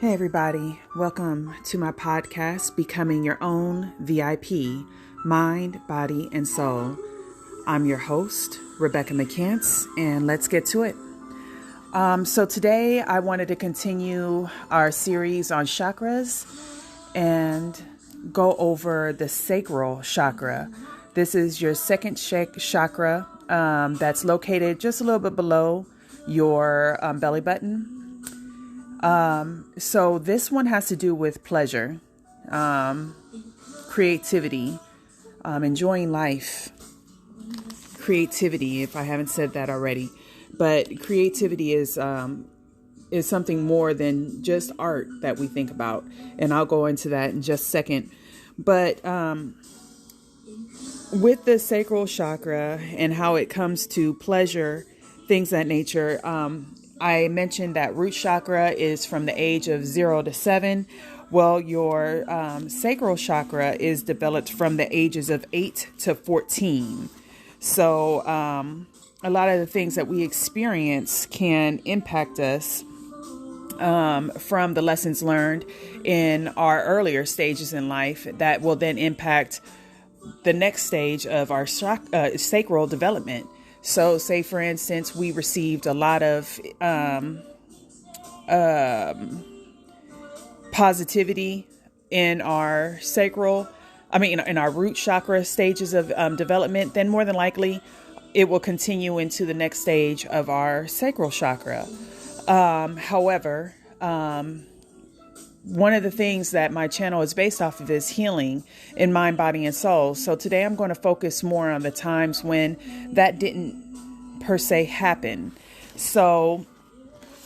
Hey everybody, welcome to my podcast, Becoming Your Own VIP, Mind, Body, and Soul. I'm your host, Rebecca McCants, and let's get to it. So today I wanted to continue our series on chakras and go over the Sacral Chakra. This is your second chakra that's located just a little bit below your belly button. So this one has to do with pleasure, creativity, enjoying life, creativity, if I haven't said that already, but creativity is something more than just art that we think about. And I'll go into that in just a second. But, with the sacral chakra and how it comes to pleasure, things of that nature, I mentioned that root chakra is from the age of 0 to 7. Well, your sacral chakra is developed from the ages of 8 to 14. So a lot of the things that we experience can impact us from the lessons learned in our earlier stages in life that will then impact the next stage of our sacral development. So say, for instance, we received a lot of positivity in our in our root chakra stages of development, then more than likely it will continue into the next stage of our sacral chakra. However, one of the things that my channel is based off of is healing in mind, body, and soul. So today I'm going to focus more on the times when that didn't per se happen. So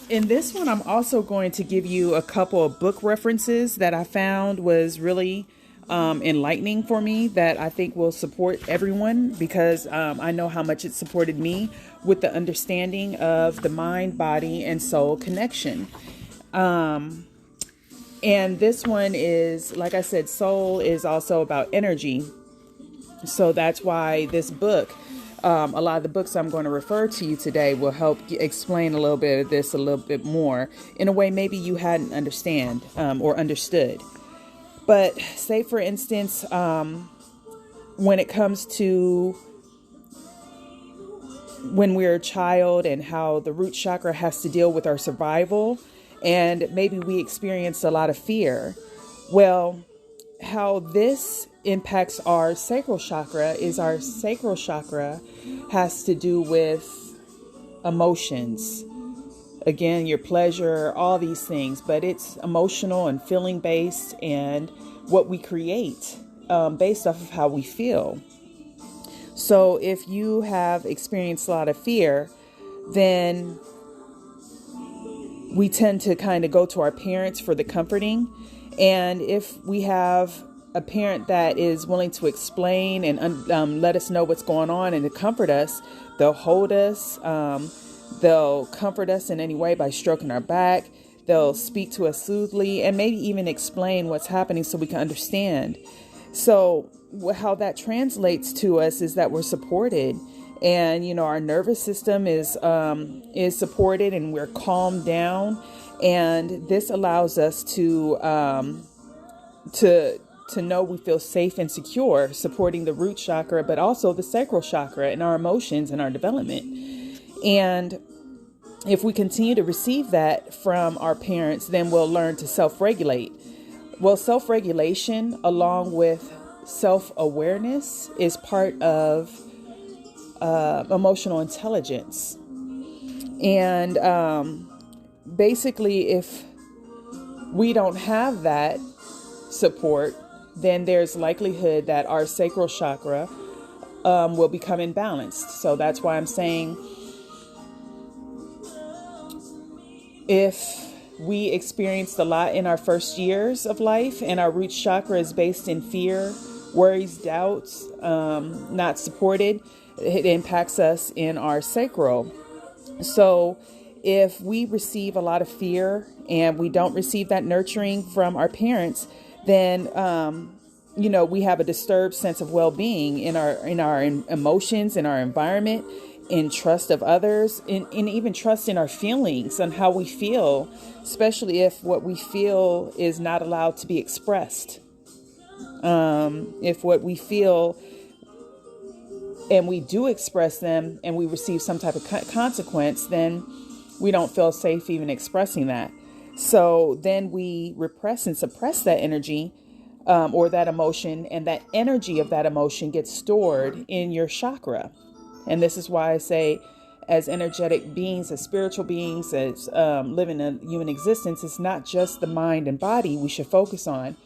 in this one, I'm also going to give you a couple of book references that I found was really enlightening for me, that I think will support everyone, because I know how much it supported me with the understanding of the mind, body, and soul connection. And this one is, like I said, soul is also about energy. So that's why this book, a lot of the books I'm going to refer to you today will help explain a little bit of this a little bit more in a way maybe you hadn't or understood. But say, for instance, when it comes to when we're a child and how the root chakra has to deal with our survival, and maybe we experienced a lot of fear. Well, how this impacts our sacral chakra is our sacral chakra has to do with emotions. Again, your pleasure, all these things, but it's emotional and feeling based, and what we create based off of how we feel. So if you have experienced a lot of fear, then we tend to kind of go to our parents for the comforting. And if we have a parent that is willing to explain and let us know what's going on and to comfort us, they'll hold us. They'll comfort us in any way by stroking our back. They'll speak to us soothingly and maybe even explain what's happening so we can understand. So how that translates to us is that we're supported. And, our nervous system is supported, and we're calmed down. And this allows us to know we feel safe and secure, supporting the root chakra, but also the sacral chakra and our emotions and our development. And if we continue to receive that from our parents, then we'll learn to self-regulate. Well, self-regulation along with self-awareness is part of emotional intelligence. And basically, if we don't have that support, then there's likelihood that our sacral chakra will become imbalanced. So that's why I'm saying, if we experienced a lot in our first years of life and our root chakra is based in fear, worries, doubts, not supported, it impacts us in our sacral. So if we receive a lot of fear and we don't receive that nurturing from our parents, then, we have a disturbed sense of well-being in our emotions, in our environment. in trust of others, in even trust in our feelings and how we feel, especially if what we feel is not allowed to be expressed. If what we feel and we do express them and we receive some type of consequence, then we don't feel safe even expressing that. So then we repress and suppress that energy or that emotion, and that energy of that emotion gets stored in your chakra. And this is why I say, as energetic beings, as spiritual beings, as living a human existence, it's not just the mind and body we should focus on.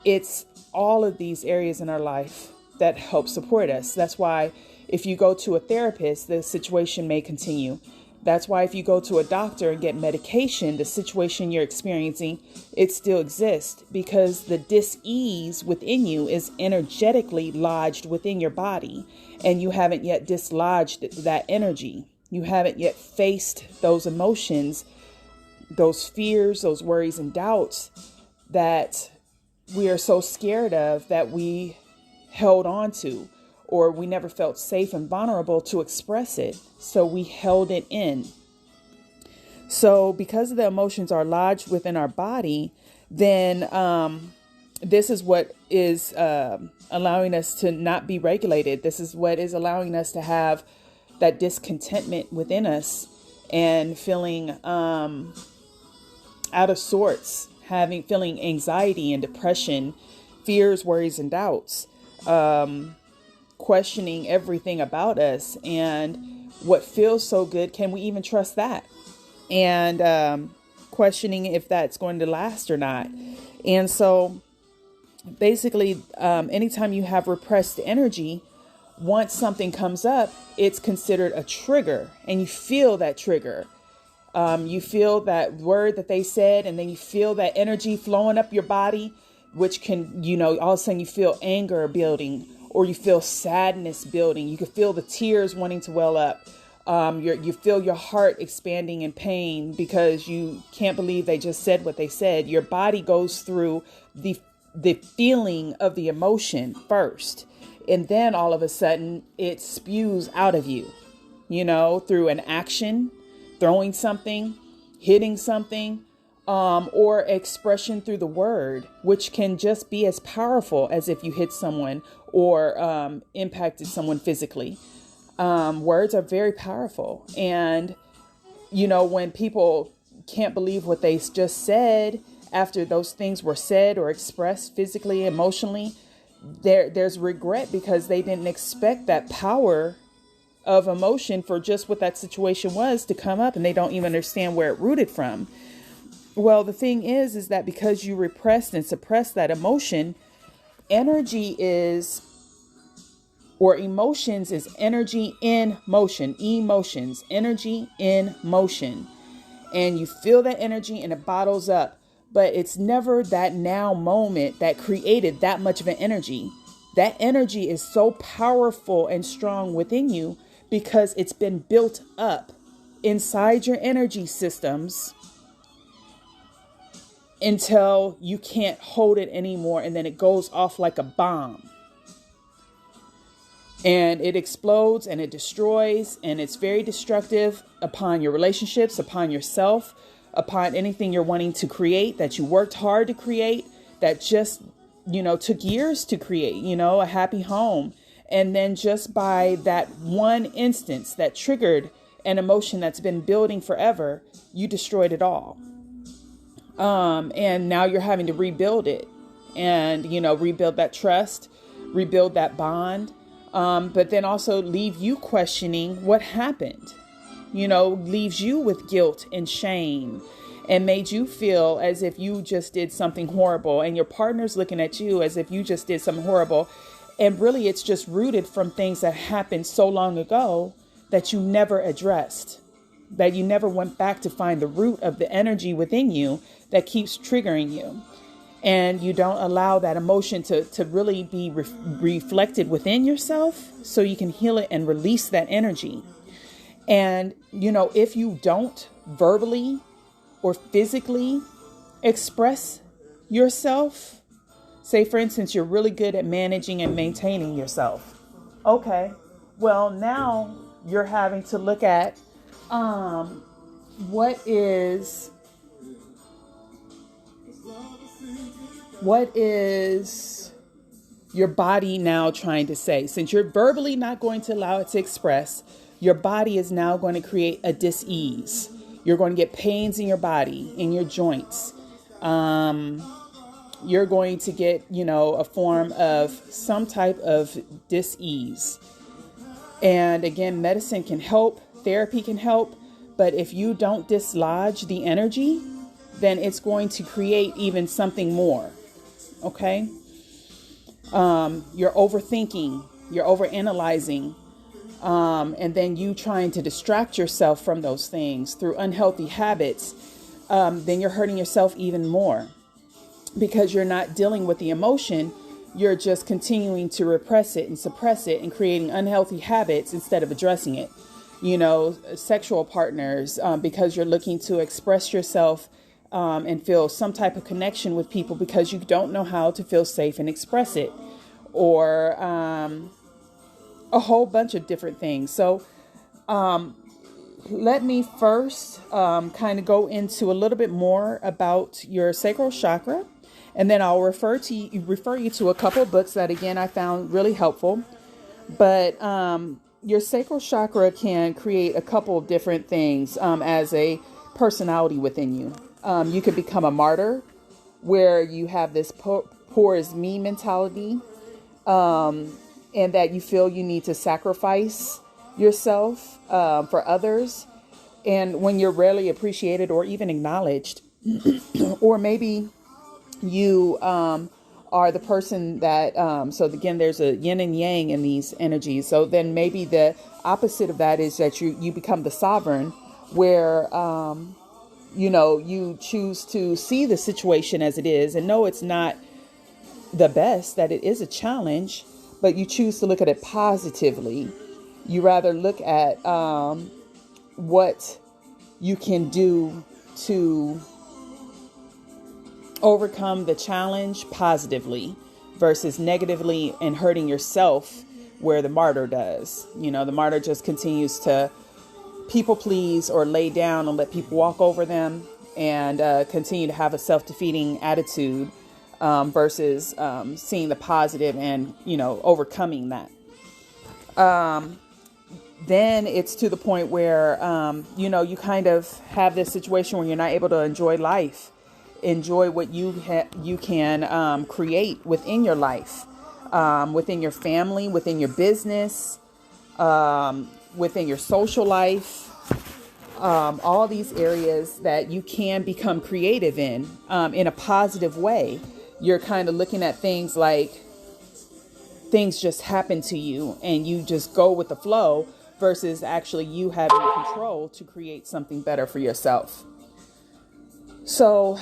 It's all of these areas in our life that help support us. That's why if you go to a therapist, the situation may continue. That's why if you go to a doctor and get medication, the situation you're experiencing, it still exists, because the dis-ease within you is energetically lodged within your body, and you haven't yet dislodged that energy. You haven't yet faced those emotions, those fears, those worries and doubts that we are so scared of, that we held on to, or we never felt safe and vulnerable to express it. So we held it in. So because the emotions are lodged within our body, then this is what is allowing us to not be regulated. This is what is allowing us to have that discontentment within us and feeling out of sorts, feeling anxiety and depression, fears, worries, and doubts. Questioning everything about us, and what feels so good, can we even trust that? And questioning if that's going to last or not. And so basically, anytime you have repressed energy, once something comes up, it's considered a trigger, and you feel that trigger. You feel that word that they said, and then you feel that energy flowing up your body, which can, all of a sudden you feel anger building, or you feel sadness building. You can feel the tears wanting to well up. You feel your heart expanding in pain because you can't believe they just said what they said. Your body goes through the feeling of the emotion first, and then all of a sudden it spews out of you, through an action, throwing something, hitting something, or expression through the word, which can just be as powerful as if you hit someone or impacted someone physically. Words are very powerful. And, when people can't believe what they just said after those things were said or expressed physically, emotionally, there's regret because they didn't expect that power of emotion for just what that situation was to come up, and they don't even understand where it rooted from. Well, the thing is that because you repressed and suppressed that emotion, emotions is energy in motion, emotions, energy in motion. And you feel that energy and it bottles up, but it's never that now moment that created that much of an energy. That energy is so powerful and strong within you because it's been built up inside your energy systems until you can't hold it anymore, and then it goes off like a bomb. And it explodes and it destroys, and it's very destructive upon your relationships, upon yourself, upon anything you're wanting to create, that you worked hard to create, that just, took years to create, a happy home. And then just by that one instance that triggered an emotion that's been building forever, you destroyed it all. And now you're having to rebuild it and, rebuild that trust, rebuild that bond. But then also leave you questioning what happened, leaves you with guilt and shame, and made you feel as if you just did something horrible, and your partner's looking at you as if you just did something horrible. And really, it's just rooted from things that happened so long ago that you never addressed, that you never went back to find the root of the energy within you that keeps triggering you. And you don't allow that emotion to really be reflected within yourself so you can heal it and release that energy. And, if you don't verbally or physically express yourself, say, for instance, you're really good at managing and maintaining yourself. Okay. Well, now you're having to look at what is your body now trying to say. Since you're verbally not going to allow it to express, your body is now going to create a dis-ease. You're going to get pains in your body, in your joints. You're going to get, a form of some type of dis-ease. And again, medicine can help, therapy can help, but if you don't dislodge the energy, then it's going to create even something more. Okay? You're overthinking, you're overanalyzing, and then you trying to distract yourself from those things through unhealthy habits, then you're hurting yourself even more because you're not dealing with the emotion. You're just continuing to repress it and suppress it and creating unhealthy habits instead of addressing it. Sexual partners, because you're looking to express yourself and feel some type of connection with people because you don't know how to feel safe and express it, or a whole bunch of different things. So let me first kind of go into a little bit more about your sacral chakra, and then I'll refer you to a couple of books that, again, I found really helpful. But your sacral chakra can create a couple of different things as a personality within you. You could become a martyr, where you have this poor is me mentality, and that you feel you need to sacrifice yourself for others. And when you're rarely appreciated or even acknowledged, or maybe you are the person that, so again, there's a yin and yang in these energies. So then maybe the opposite of that is that you become the sovereign, where, you choose to see the situation as it is and know it's not the best, that it is a challenge, but you choose to look at it positively. You rather look at what you can do to overcome the challenge positively versus negatively and hurting yourself, where the martyr does. The martyr just continues to people please or lay down and let people walk over them and continue to have a self-defeating attitude versus seeing the positive and, overcoming that. Then it's to the point where, you kind of have this situation where you're not able to enjoy life. Enjoy what you can create within your life, within your family, within your business, within your social life, all these areas that you can become creative in a positive way. You're kind of looking at things like things just happen to you and you just go with the flow versus actually you having control to create something better for yourself. So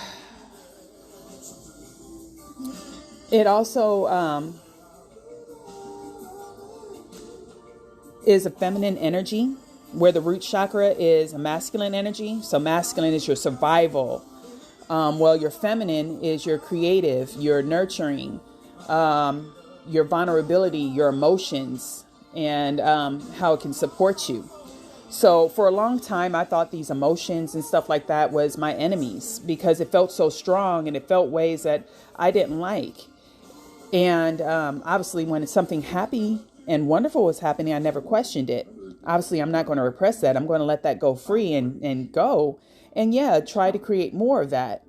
it also is a feminine energy, where the root chakra is a masculine energy. So masculine is your survival. Your feminine is your creative, your nurturing, your vulnerability, your emotions, and how it can support you. So for a long time, I thought these emotions and stuff like that was my enemies because it felt so strong and it felt ways that I didn't like. And obviously, when something happy and wonderful was happening, I never questioned it. Obviously, I'm not going to repress that. I'm going to let that go free and go. And try to create more of that.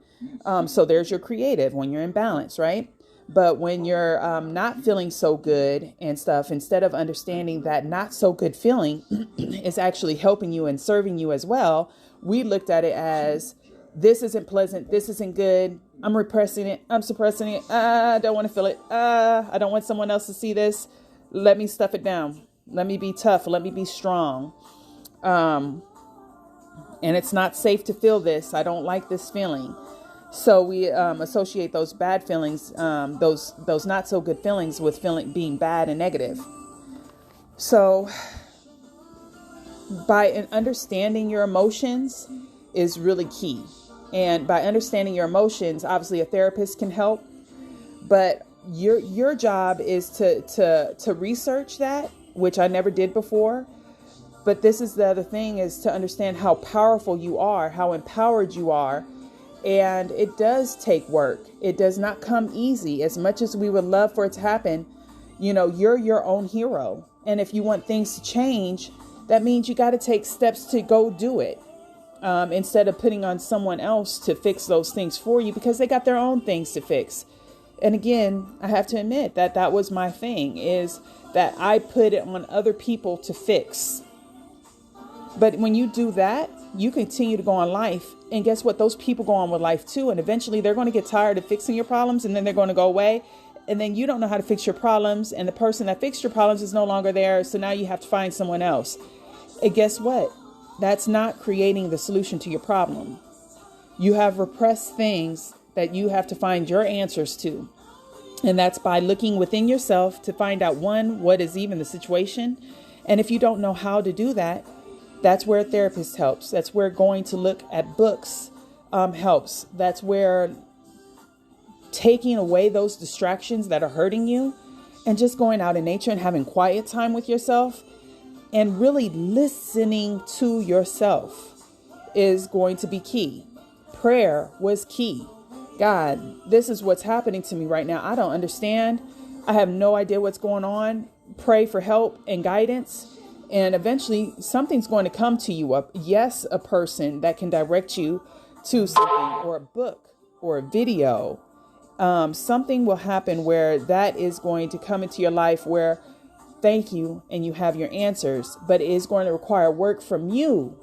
So there's your creative when you're in balance, right? But when you're not feeling so good and stuff, instead of understanding that not so good feeling is actually helping you and serving you as well, we looked at it as, this isn't pleasant. This isn't good. I'm repressing it. I'm suppressing it. I don't want to feel it. I don't want someone else to see this. Let me stuff it down. Let me be tough. Let me be strong. And it's not safe to feel this. I don't like this feeling. So we associate those bad feelings, those not so good feelings, with being bad and negative. So by understanding your emotions is really key. And by understanding your emotions, obviously a therapist can help, but your job is to research that which I never did before. But this is the other thing, is to understand how powerful you are, how empowered you are. And it does take work. It does not come easy. As much as we would love for it to happen, you're your own hero. And if you want things to change, that means you got to take steps to go do it. Instead of putting on someone else to fix those things for you, because they got their own things to fix. And again, I have to admit that was my thing, is that I put it on other people to fix. But when you do that, you continue to go on life. And guess what? Those people go on with life too. And eventually they're going to get tired of fixing your problems, and then they're going to go away. And then you don't know how to fix your problems. And the person that fixed your problems is no longer there. So now you have to find someone else. And guess what? That's not creating the solution to your problem. You have repressed things that you have to find your answers to. And that's by looking within yourself to find out, one, what is even the situation? And if you don't know how to do that, that's where a therapist helps. That's where going to look at books helps. That's where taking away those distractions that are hurting you and just going out in nature and having quiet time with yourself and really listening to yourself is going to be key. Prayer was key. God, this is what's happening to me right now. I don't understand. I have no idea what's going on. Pray for help and guidance. And eventually something's going to come to you. A person that can direct you to something, or a book or a video. Something will happen where that is going to come into your life where thank you and you have your answers, but it is going to require work from you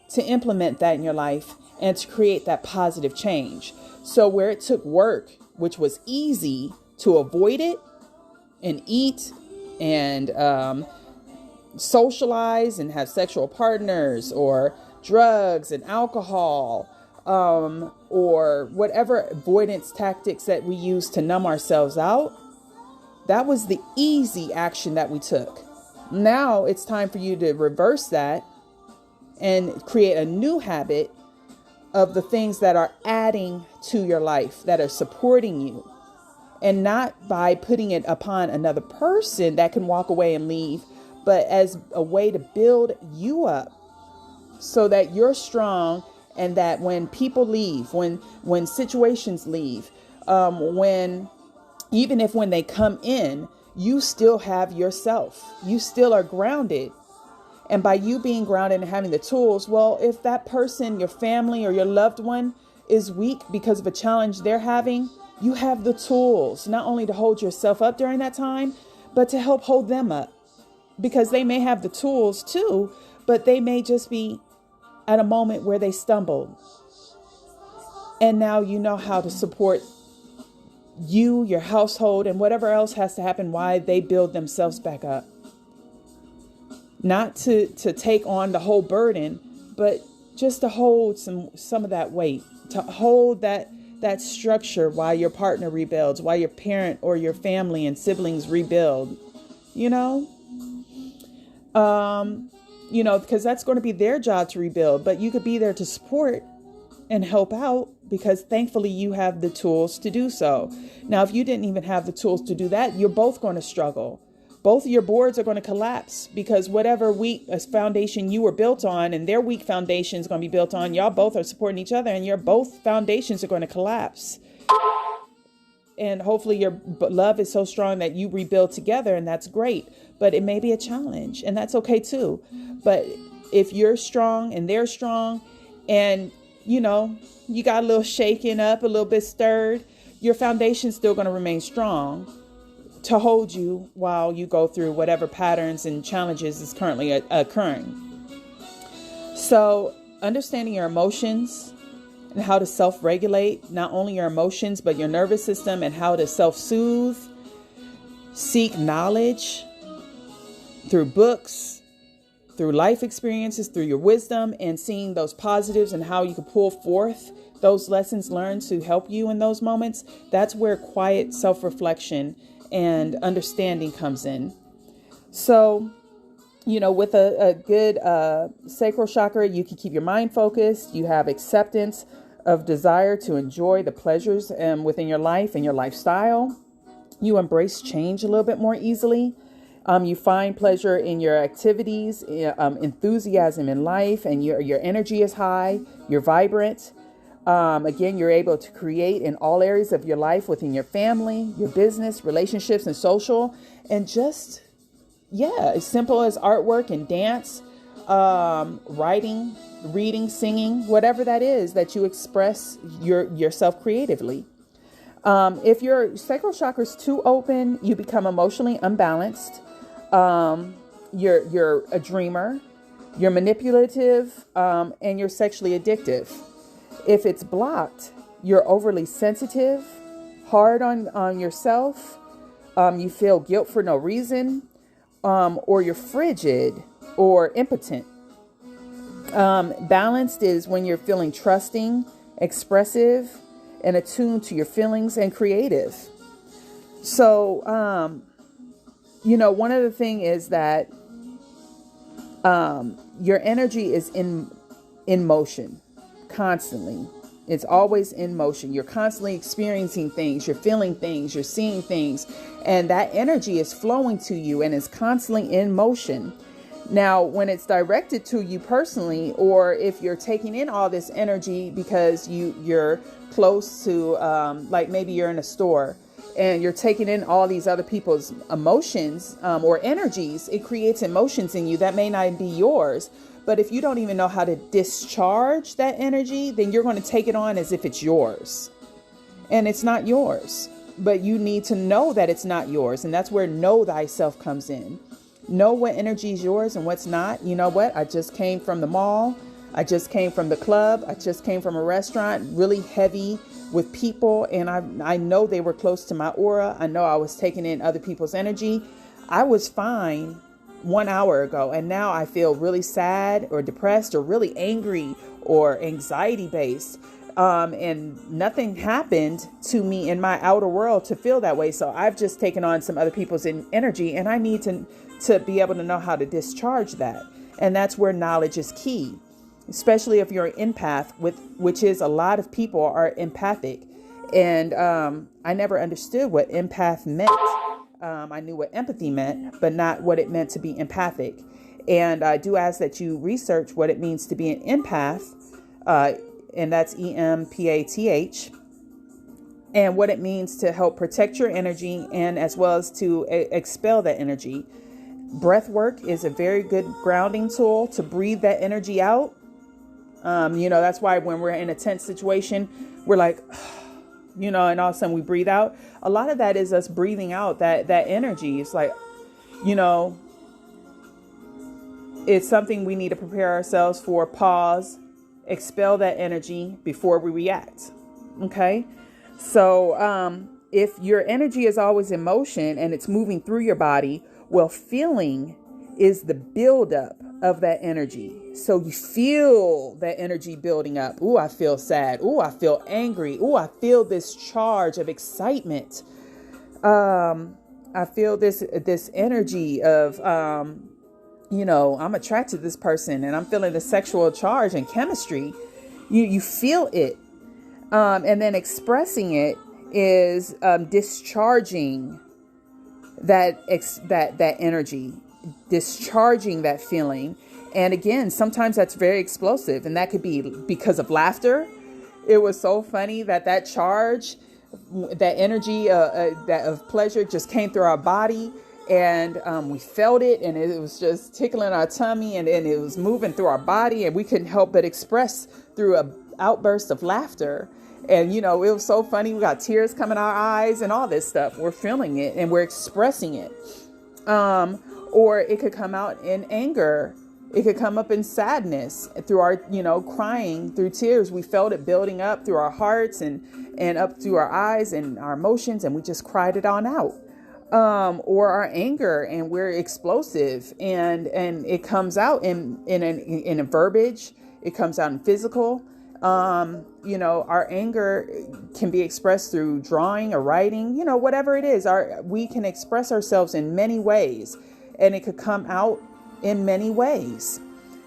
to implement that in your life and to create that positive change. So where it took work, which was easy to avoid it and eat and socialize and have sexual partners or drugs and alcohol, or whatever avoidance tactics that we use to numb ourselves out, that was the easy action that we took. Now it's time for you to reverse that and create a new habit of the things that are adding to your life, that are supporting you, and not by putting it upon another person that can walk away and leave, but as a way to build you up so that you're strong, and that when people leave, when situations leave, even when they come in, you still have yourself. You still are grounded. And by you being grounded and having the tools, well, if that person, your family or your loved one is weak because of a challenge they're having, you have the tools not only to hold yourself up during that time, but to help hold them up, because they may have the tools too, but they may just be at a moment where they stumbled. And now you know how to support you, your household, and whatever else has to happen while they build themselves back up. Not to take on the whole burden, but just to hold some of that weight, to hold that structure while your partner rebuilds, while your parent or your family and siblings rebuild, because that's going to be their job to rebuild, but you could be there to support and help out, because thankfully you have the tools to do so. Now, if you didn't even have the tools to do that, you're both going to struggle. Both of your boards are going to collapse, because whatever weak foundation you were built on and their weak foundation is going to be built on, y'all both are supporting each other, and your both foundations are going to collapse. And hopefully your love is so strong that you rebuild together, and that's great. But it may be a challenge, and that's okay too. But if you're strong and they're strong, and you got a little shaken up, a little bit stirred, your foundation's still going to remain strong to hold you while you go through whatever patterns and challenges is currently occurring. So understanding your emotions and how to self-regulate, not only your emotions, but your nervous system, and how to self-soothe, seek knowledge through books, through life experiences, through your wisdom, and seeing those positives and how you can pull forth those lessons learned to help you in those moments. That's where quiet self-reflection and understanding comes in. So, with a good sacral chakra, you can keep your mind focused. You have acceptance of desire to enjoy the pleasures within your life and your lifestyle. You embrace change a little bit more easily. You find pleasure in your activities, enthusiasm in life, and your energy is high. You're vibrant. Again, you're able to create in all areas of your life, within your family, your business, relationships, and social. And just, as simple as artwork and dance, writing, reading, singing, whatever that is that you express yourself creatively. If your sacral chakra is too open, you become emotionally unbalanced. You're a dreamer, you're manipulative, and you're sexually addictive. If it's blocked, you're overly sensitive, hard on yourself. You feel guilt for no reason, or you're frigid or impotent. Balanced is when you're feeling trusting, expressive, and attuned to your feelings and creative. So, one of the things is that your energy is in motion constantly. It's always in motion. You're constantly experiencing things. You're feeling things. You're seeing things. And that energy is flowing to you and is constantly in motion. Now, when it's directed to you personally, or if you're taking in all this energy because you're close to, like maybe you're in a store and you're taking in all these other people's emotions or energies, it creates emotions in you that may not be yours. But if you don't even know how to discharge that energy, then you're going to take it on as if it's yours. And it's not yours. But you need to know that it's not yours. And that's where know thyself comes in. Know what energy is yours and what's not. You know what? I just came from the mall. I just came from the club. I just came from a restaurant, really heavy with people. And I know they were close to my aura. I know I was taking in other people's energy. I was fine 1 hour ago. And now I feel really sad or depressed or really angry or anxiety based. And nothing happened to me in my outer world to feel that way. So I've just taken on some other people's energy, and I need to be able to know how to discharge that. And that's where knowledge is key, especially if you're an empath, which is a lot of people are empathic. And I never understood what empath meant. I knew what empathy meant, but not what it meant to be empathic. And I do ask that you research what it means to be an empath, and that's EMPATH, and what it means to help protect your energy and as well as to expel that energy. Breath work is a very good grounding tool to breathe that energy out. That's why when we're in a tense situation, we're like, and all of a sudden we breathe out. A lot of that is us breathing out that energy. It's like, it's something we need to prepare ourselves for. Pause, expel that energy before we react. Okay. So, if your energy is always in motion and it's moving through your body, well, feeling is the buildup of that energy. So you feel that energy building up. Ooh, I feel sad. Ooh, I feel angry. Ooh, I feel this charge of excitement. I feel this energy of, I'm attracted to this person and I'm feeling the sexual charge and chemistry. You feel it. And then expressing it is discharging that energy, discharging that feeling. And again, sometimes that's very explosive, and that could be because of laughter. It was so funny that charge, that energy that of pleasure just came through our body, and we felt it, and it was just tickling our tummy, and it was moving through our body, and we couldn't help but express through a outburst of laughter. And, it was so funny. We got tears coming our eyes and all this stuff. We're feeling it and we're expressing it. Or it could come out in anger. It could come up in sadness through our, crying through tears. We felt it building up through our hearts and up through our eyes and our emotions. And we just cried it on out. Or our anger, and we're explosive, and it comes out in a verbiage. It comes out in physical. Our anger can be expressed through drawing or writing, whatever it is. We can express ourselves in many ways, and it could come out in many ways.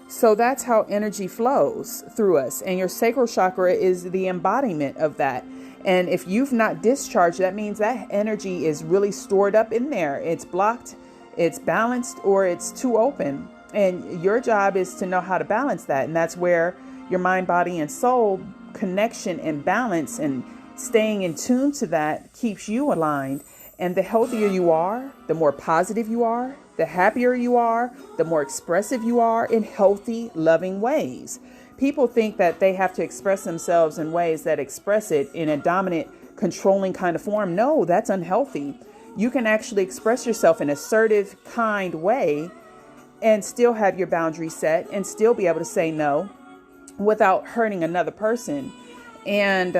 So that's how energy flows through us. And your sacral chakra is the embodiment of that. And if you've not discharged, that means that energy is really stored up in there. It's blocked. it's balanced or it's too open. And your job is to know how to balance that. And that's where your mind, body, and soul connection and balance and staying in tune to that keeps you aligned. And the healthier you are, the more positive you are, the happier you are, the more expressive you are in healthy, loving ways. People think that they have to express themselves in ways that express it in a dominant, controlling kind of form. No, that's unhealthy. You can actually express yourself in an assertive, kind way and still have your boundaries set and still be able to say no without hurting another person and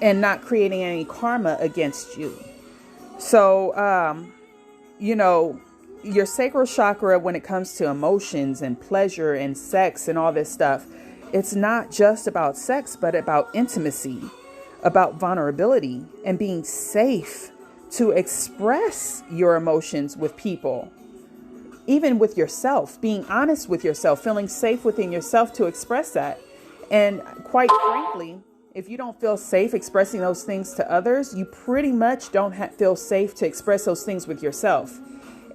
not creating any karma against you. So, your sacral chakra, when it comes to emotions and pleasure and sex and all this stuff, it's not just about sex, but about intimacy, about vulnerability and being safe to express your emotions with people, even with yourself, being honest with yourself, feeling safe within yourself to express that. And quite frankly, if you don't feel safe expressing those things to others, you pretty much don't feel safe to express those things with yourself.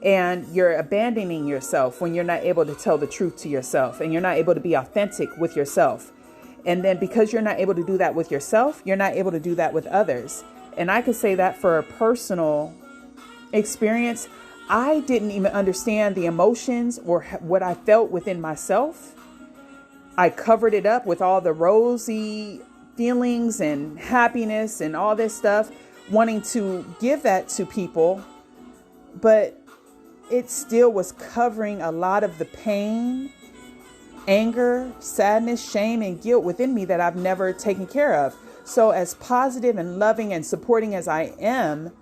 And you're abandoning yourself when you're not able to tell the truth to yourself and you're not able to be authentic with yourself. And then because you're not able to do that with yourself, you're not able to do that with others. And I can say that for a personal experience. I didn't even understand the emotions or what I felt within myself. I covered it up with all the rosy feelings and happiness and all this stuff, wanting to give that to people. But it still was covering a lot of the pain, anger, sadness, shame, and guilt within me that I've never taken care of. So as positive and loving and supporting as I am,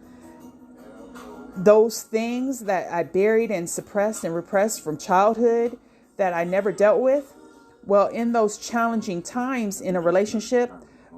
those things that I buried and suppressed and repressed from childhood that I never dealt with, well, in those challenging times in a relationship,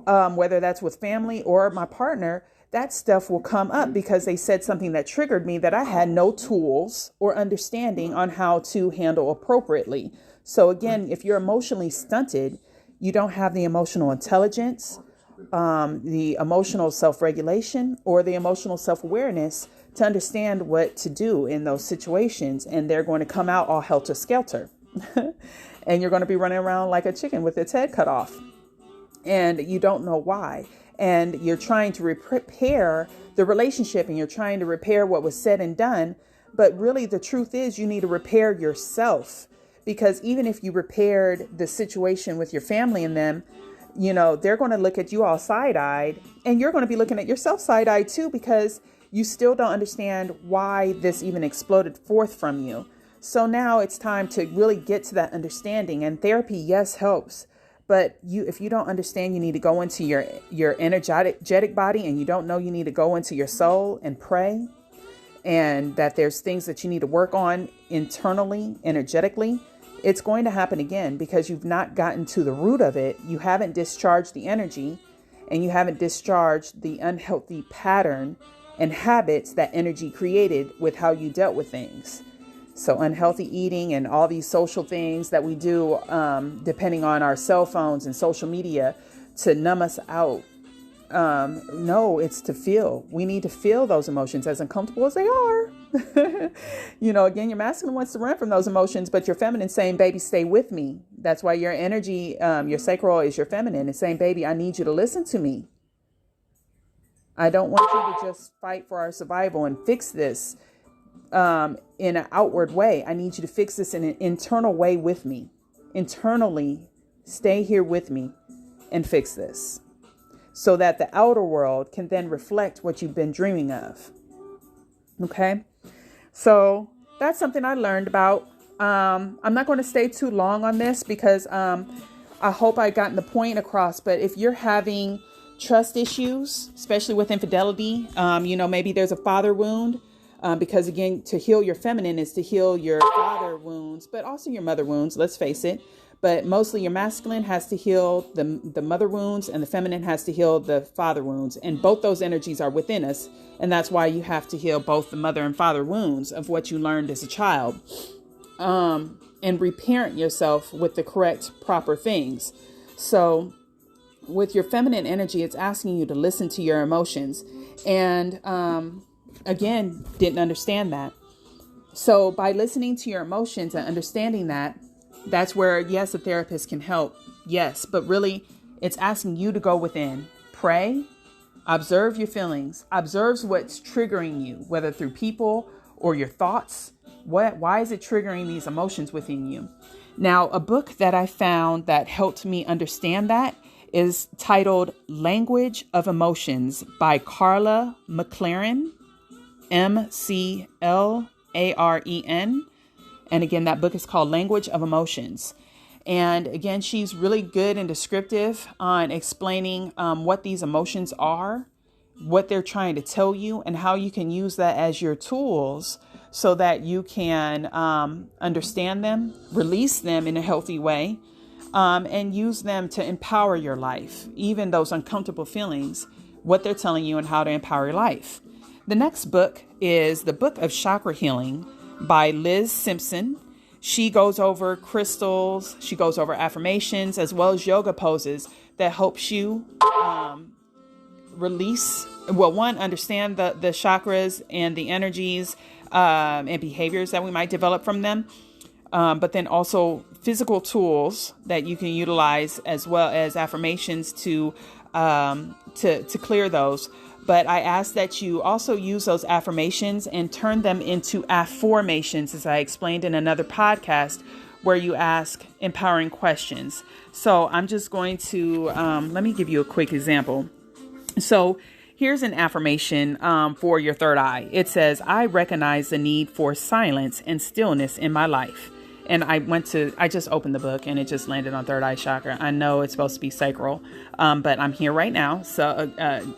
whether that's with family or my partner, that stuff will come up because they said something that triggered me that I had no tools or understanding on how to handle appropriately. So again, if you're emotionally stunted, you don't have the emotional intelligence, the emotional self-regulation, or the emotional self-awareness to understand what to do in those situations. And they're going to come out all helter-skelter. And you're going to be running around like a chicken with its head cut off. And you don't know why. And you're trying to repair the relationship and you're trying to repair what was said and done. But really, the truth is you need to repair yourself, because even if you repaired the situation with your family and them, they're going to look at you all side-eyed and you're going to be looking at yourself side-eyed too, because you still don't understand why this even exploded forth from you. So now it's time to really get to that understanding, and therapy, yes, helps. But if you don't understand, you need to go into your energetic body, and you don't know, you need to go into your soul and pray, and that there's things that you need to work on internally, energetically. It's going to happen again because you've not gotten to the root of it. You haven't discharged the energy, and you haven't discharged the unhealthy pattern and habits that energy created with how you dealt with things. So unhealthy eating and all these social things that we do, depending on our cell phones and social media to numb us out. No, it's to feel. We need to feel those emotions, as uncomfortable as they are. Again, your masculine wants to run from those emotions, but your feminine saying, baby, stay with me. That's why your energy, your sacral is your feminine. It's saying, baby, I need you to listen to me. I don't want you to just fight for our survival and fix this in an outward way. I need you to fix this in an internal way with me. Internally, stay here with me and fix this so that the outer world can then reflect what you've been dreaming of. Okay. So that's something I learned about. I'm not going to stay too long on this because I hope I gotten the point across. But if you're having trust issues, especially with infidelity, maybe there's a father wound. Because again, to heal your feminine is to heal your father wounds, but also your mother wounds, let's face it. But mostly your masculine has to heal the mother wounds, and the feminine has to heal the father wounds. And both those energies are within us. And that's why you have to heal both the mother and father wounds of what you learned as a child, and reparent yourself with the correct, proper things. So with your feminine energy, it's asking you to listen to your emotions. And, again, didn't understand that. So by listening to your emotions and understanding that, that's where, yes, a therapist can help. Yes, but really it's asking you to go within, pray, observe your feelings, observe what's triggering you, whether through people or your thoughts. Why is it triggering these emotions within you? Now, a book that I found that helped me understand that is titled Language of Emotions by Carla McLaren, McLaren. And again, that book is called Language of Emotions. And again, she's really good and descriptive on explaining what these emotions are, what they're trying to tell you, and how you can use that as your tools so that you can understand them, release them in a healthy way, and use them to empower your life, even those uncomfortable feelings, what they're telling you and how to empower your life. The next book is The Book of Chakra Healing by Liz Simpson. She goes over crystals, she goes over affirmations, as well as yoga poses that helps you understand the chakras and the energies and behaviors that we might develop from them. But then also physical tools that you can utilize, as well as affirmations to clear those. But I ask that you also use those affirmations and turn them into afformations, as I explained in another podcast, where you ask empowering questions. So I'm just going to, let me give you a quick example. So here's an affirmation for your third eye. It says, I recognize the need for silence and stillness in my life. And I just opened the book and it just landed on third eye chakra. I know it's supposed to be sacral, but I'm here right now. So,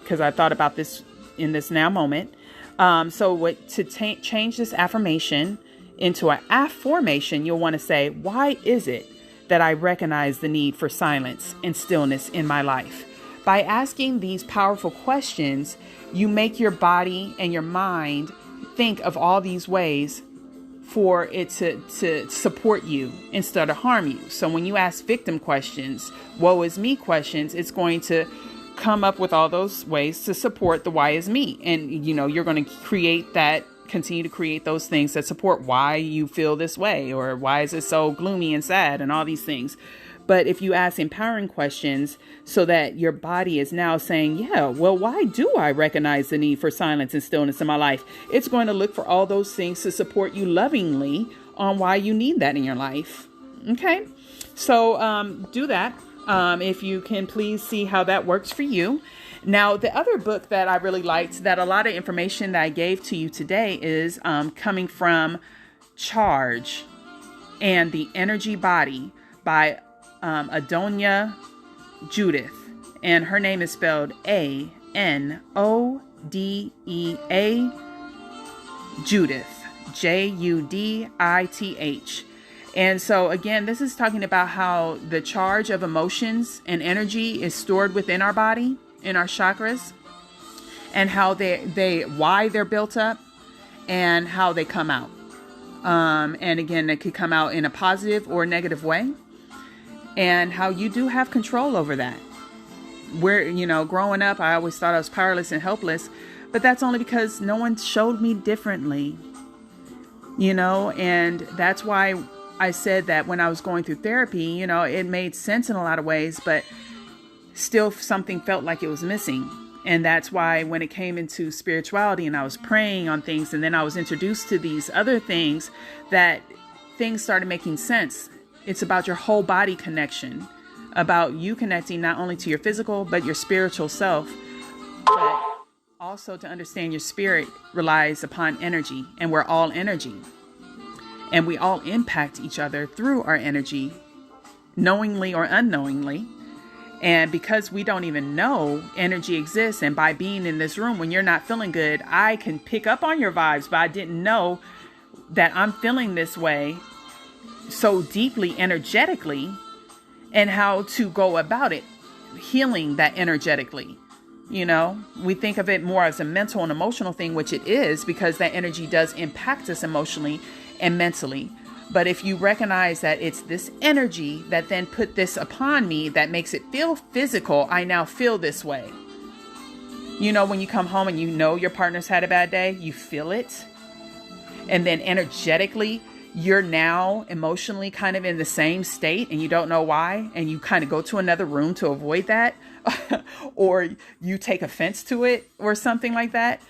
cause I thought about this in this now moment. Change this affirmation into an affirmation, you'll want to say, why is it that I recognize the need for silence and stillness in my life? By asking these powerful questions, you make your body and your mind think of all these ways for it to support you instead of harm you. So when you ask victim questions, woe is me questions, it's going to come up with all those ways to support the why is me. And, you're going to continue to create those things that support why you feel this way, or why is it so gloomy and sad and all these things. But if you ask empowering questions so that your body is now saying, yeah, well, why do I recognize the need for silence and stillness in my life? It's going to look for all those things to support you lovingly on why you need that in your life. Okay, so do that. If you can please see how that works for you. Now, the other book that I really liked, that a lot of information that I gave to you today is coming from Charge and the Energy Body by Adonia Judith, and her name is spelled Anodea Judith, Judith. And so again, this is talking about how the charge of emotions and energy is stored within our body, in our chakras, and how why they're built up and how they come out. And again, they could come out in a positive or negative way. And how you do have control over that. Where, growing up, I always thought I was powerless and helpless, but that's only because no one showed me differently, and that's why I said that when I was going through therapy, it made sense in a lot of ways, but still something felt like it was missing. And that's why when it came into spirituality and I was praying on things, and then I was introduced to these other things, that things started making sense. It's about your whole body connection, about you connecting not only to your physical, but your spiritual self. But also to understand your spirit relies upon energy, and we're all energy. And we all impact each other through our energy, knowingly or unknowingly. And because we don't even know energy exists, and by being in this room when you're not feeling good, I can pick up on your vibes, but I didn't know that I'm feeling this way so deeply energetically, and how to go about it, healing that energetically. We think of it more as a mental and emotional thing, which it is, because that energy does impact us emotionally and mentally. But if you recognize that it's this energy that then put this upon me that makes it feel physical, I now feel this way. When you come home and your partner's had a bad day, you feel it. and then energetically, you're now emotionally kind of in the same state and you don't know why, and you kind of go to another room to avoid that, or you take offense to it or something like that.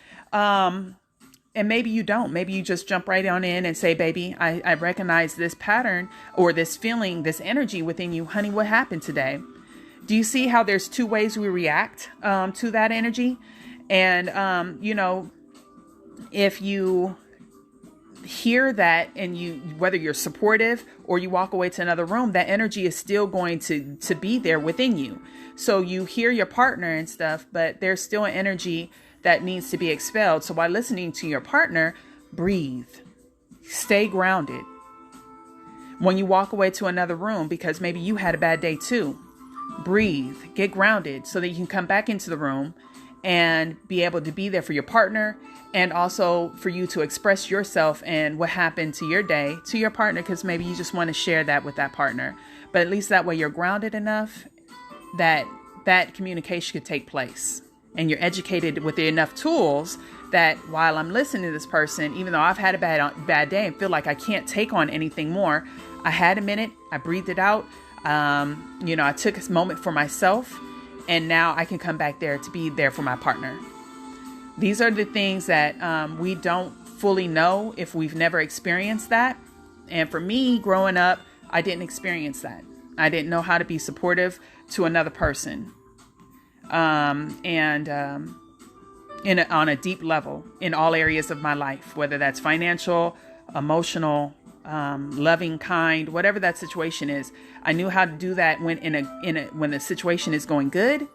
And maybe you don't. Maybe you just jump right on in and say, baby, I recognize this pattern or this feeling, this energy within you. Honey, what happened today? Do you see how there's two ways we react to that energy? And, if you hear that and whether you're supportive or you walk away to another room, that energy is still going to be there within you. So you hear your partner and stuff, but there's still an energy that needs to be expelled. So while listening to your partner, breathe, stay grounded. When you walk away to another room, because maybe you had a bad day too, breathe, get grounded so that you can come back into the room and be able to be there for your partner, and also for you to express yourself and what happened to your day to your partner, because maybe you just want to share that with that partner. But at least that way you're grounded enough that that communication could take place, and you're educated with enough tools that while I'm listening to this person, even though I've had a bad day and feel like I can't take on anything more, I had a minute, I breathed it out. I took a moment for myself, and now I can come back there to be there for my partner. These are the things that we don't fully know if we've never experienced that. And for me, growing up, I didn't experience that. I didn't know how to be supportive to another person. On a deep level in all areas of my life, whether that's financial, emotional, loving, kind, whatever that situation is. I knew how to do that when when the situation is going good,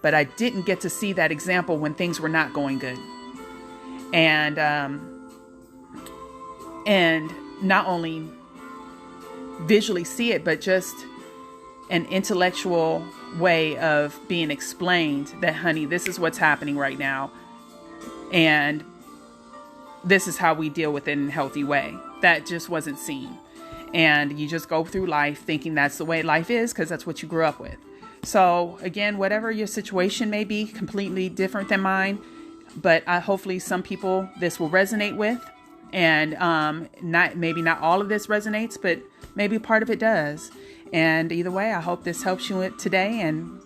but I didn't get to see that example when things were not going good. And not only visually see it, but just an intellectual way of being explained that, honey, this is what's happening right now. And this is how we deal with it in a healthy way. That just wasn't seen. And you just go through life thinking that's the way life is because that's what you grew up with. So again, whatever your situation may be, completely different than mine, but hopefully some people this will resonate with, and not all of this resonates, but maybe part of it does. And either way, I hope this helps you today, and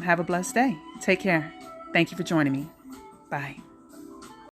have a blessed day. Take care. Thank you for joining me. Bye.